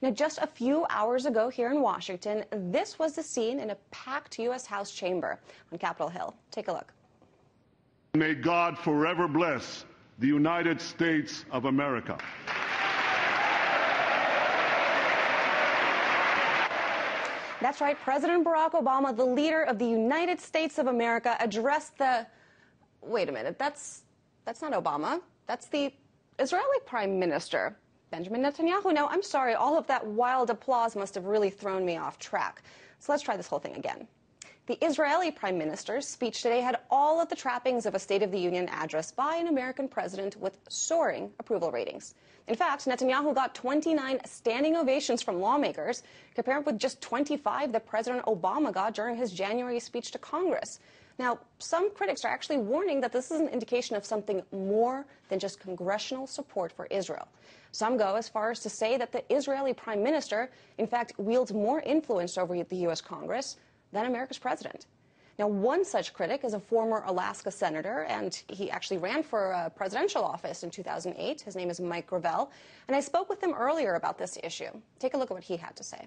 Now, just a few hours ago here in Washington, this was the scene in a packed U.S. House chamber on Capitol Hill. Take a look. May God forever bless the United States of America. That's right. President Barack Obama, the leader of the United States of America, addressed the... Wait a minute. That's not Obama. That's the Israeli Prime Minister, Benjamin Netanyahu. Now, I'm sorry. All of that wild applause must have really thrown me off track. So let's try this whole thing again. The Israeli Prime Minister's speech today had all of the trappings of a State of the Union address by an American president with soaring approval ratings. In fact, Netanyahu got 29 standing ovations from lawmakers, compared with just 25 that President Obama got during his January speech to Congress. Now, some critics are actually warning that this is an indication of something more than just congressional support for Israel. Some go as far as to say that the Israeli Prime Minister, in fact, wields more influence over the U.S. Congress than America's president. Now, one such critic is a former Alaska senator, and he actually ran for a presidential office in 2008. His name is Mike Gravel, and I spoke with him earlier about this issue. Take a look at what he had to say.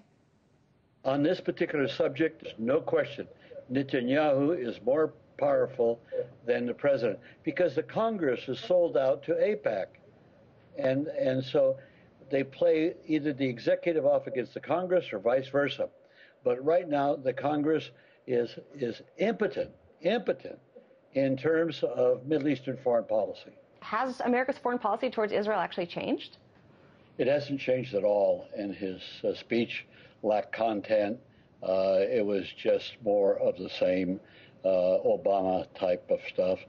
On this particular subject, there's no question Netanyahu is more powerful than the president because the Congress is sold out to AIPAC. And so they play either the executive off against the Congress or vice versa. But right now, the Congress is impotent in terms of Middle Eastern foreign policy. Has America's foreign policy towards Israel actually changed? It hasn't changed at all, and his speech lacked content. It was just more of the same Obama type of stuff.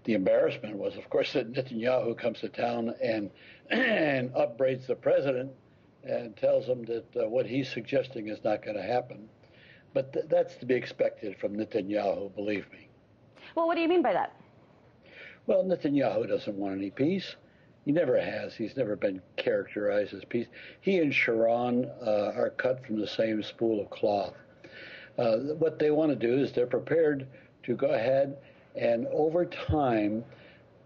The embarrassment was, of course, that Netanyahu comes to town and upbraids the president and tells him that what he's suggesting is not going to happen. But that's to be expected from Netanyahu, believe me. Well, what do you mean by that? Well, Netanyahu doesn't want any peace. He never has. He's never been characterized as peace. He and Sharon are cut from the same spool of cloth. What they want to do is they're prepared to go ahead and, over time,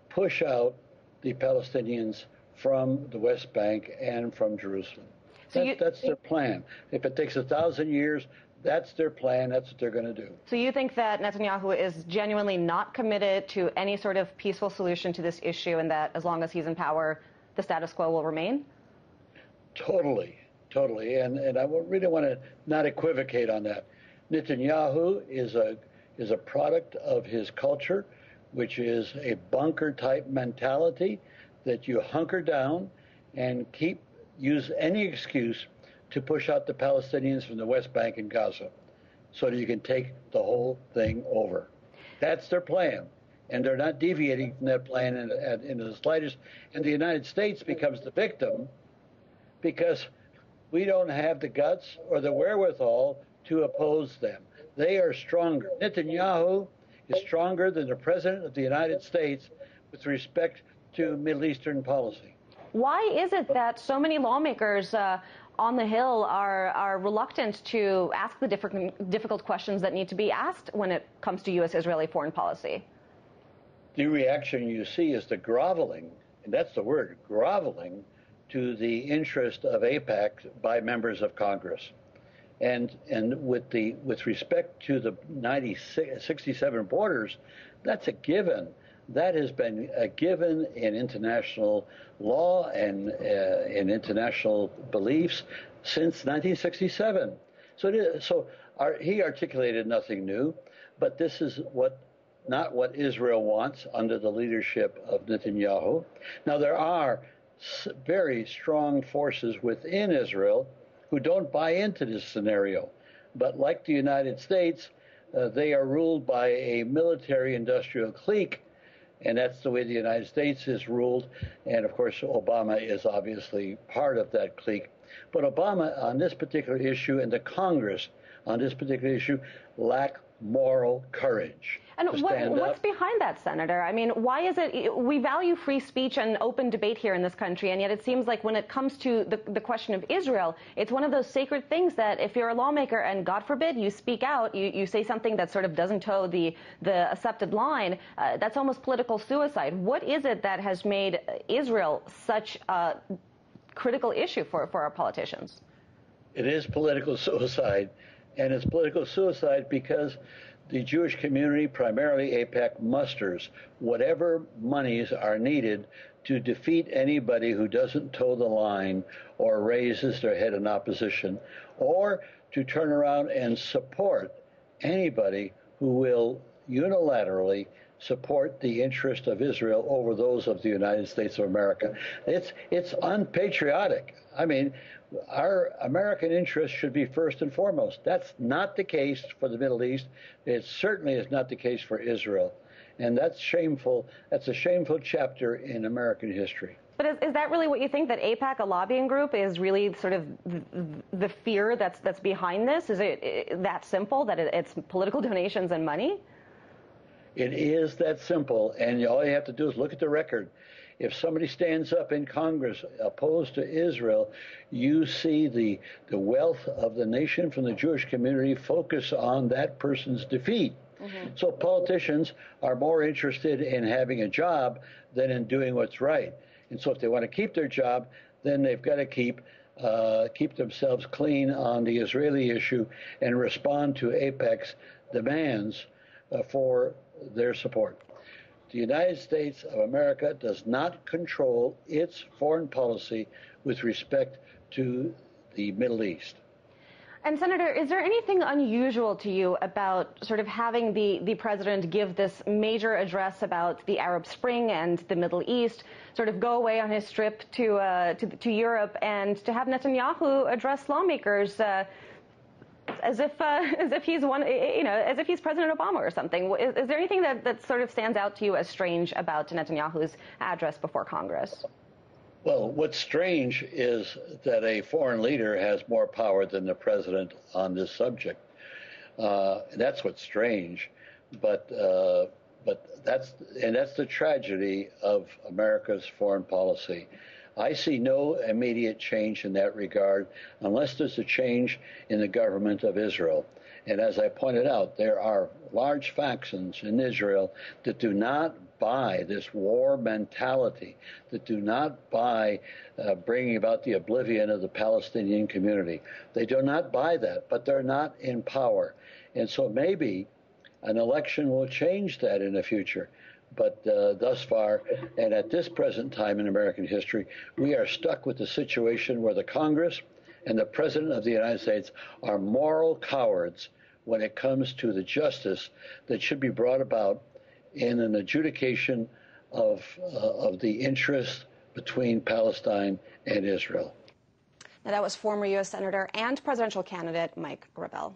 push out the Palestinians from the West Bank and from Jerusalem. That's their plan. If it takes 1,000 years, that's their plan. That's what they're going to do. So you think that Netanyahu is genuinely not committed to any sort of peaceful solution to this issue, and that as long as he's in power, the status quo will remain? Totally. And I really want to not equivocate on that. Netanyahu is a product of his culture, which is a bunker-type mentality that you hunker down and use any excuse to push out the Palestinians from the West Bank and Gaza so that you can take the whole thing over. That's their plan, and they're not deviating from that plan in the slightest. And the United States becomes the victim because we don't have the guts or the wherewithal to oppose them. They are stronger. Netanyahu is stronger than the President of the United States with respect to Middle Eastern policy. Why is it that so many lawmakers on the Hill are reluctant to ask the difficult questions that need to be asked when it comes to U.S.-Israeli foreign policy? The reaction you see is the groveling, and that's the word, groveling, to the interest of AIPAC by members of Congress. And with respect to the 67 borders, that's a given. That has been a given in international law and in international beliefs since 1967. He articulated nothing new, but this is not what Israel wants under the leadership of Netanyahu. Now, there are very strong forces within Israel who don't buy into this scenario. But like the United States, they are ruled by a military-industrial clique, and that's the way the United States is ruled. And, of course, Obama is obviously part of that clique. But Obama, on this particular issue, and the Congress on this particular issue, lack moral courage. And what's behind that, Senator? I mean, why is it we value free speech and open debate here in this country, and yet it seems like when it comes to the question of Israel, it's one of those sacred things that if you're a lawmaker and, God forbid, you speak out, you say something that sort of doesn't toe the accepted line, that's almost political suicide. What is it that has made Israel such a critical issue for our politicians? It is political suicide, and it's political suicide because the Jewish community, primarily AIPAC, musters whatever monies are needed to defeat anybody who doesn't toe the line or raises their head in opposition, or to turn around and support anybody who will unilaterally support the interest of Israel over those of the United States of America. It's unpatriotic. I mean, our American interests should be first and foremost. That's not the case for the Middle East. It certainly is not the case for Israel. And that's shameful. That's a shameful chapter in American history. But is that really what you think, that AIPAC, a lobbying group, is really sort of the fear that's behind this? Is it that simple, that it's political donations and money? It is that simple, and all you have to do is look at the record. If somebody stands up in Congress opposed to Israel, you see the wealth of the nation from the Jewish community focus on that person's defeat. Mm-hmm. So politicians are more interested in having a job than in doing what's right. And so if they want to keep their job, then they've got to keep themselves clean on the Israeli issue and respond to AIPAC's demands for their support. The United States of America does not control its foreign policy with respect to the Middle East. And Senator, is there anything unusual to you about sort of having the president give this major address about the Arab Spring and the Middle East, sort of go away on his trip to Europe, and to have Netanyahu address lawmakers as if he's as if he's President Obama or something? Is there anything that sort of stands out to you as strange about Netanyahu's address before Congress? Well, what's strange is that a foreign leader has more power than the president on this subject. That's what's strange, but that's the tragedy of America's foreign policy. I see no immediate change in that regard unless there's a change in the government of Israel. And as I pointed out, there are large factions in Israel that do not buy this war mentality, that do not buy bringing about the oblivion of the Palestinian community. They do not buy that, but they're not in power. And so maybe an election will change that in the future. But thus far, and at this present time in American history, we are stuck with the situation where the Congress and the President of the United States are moral cowards when it comes to the justice that should be brought about in an adjudication of the interest between Palestine and Israel. Now, that was former U.S. Senator and presidential candidate Mike Gravel.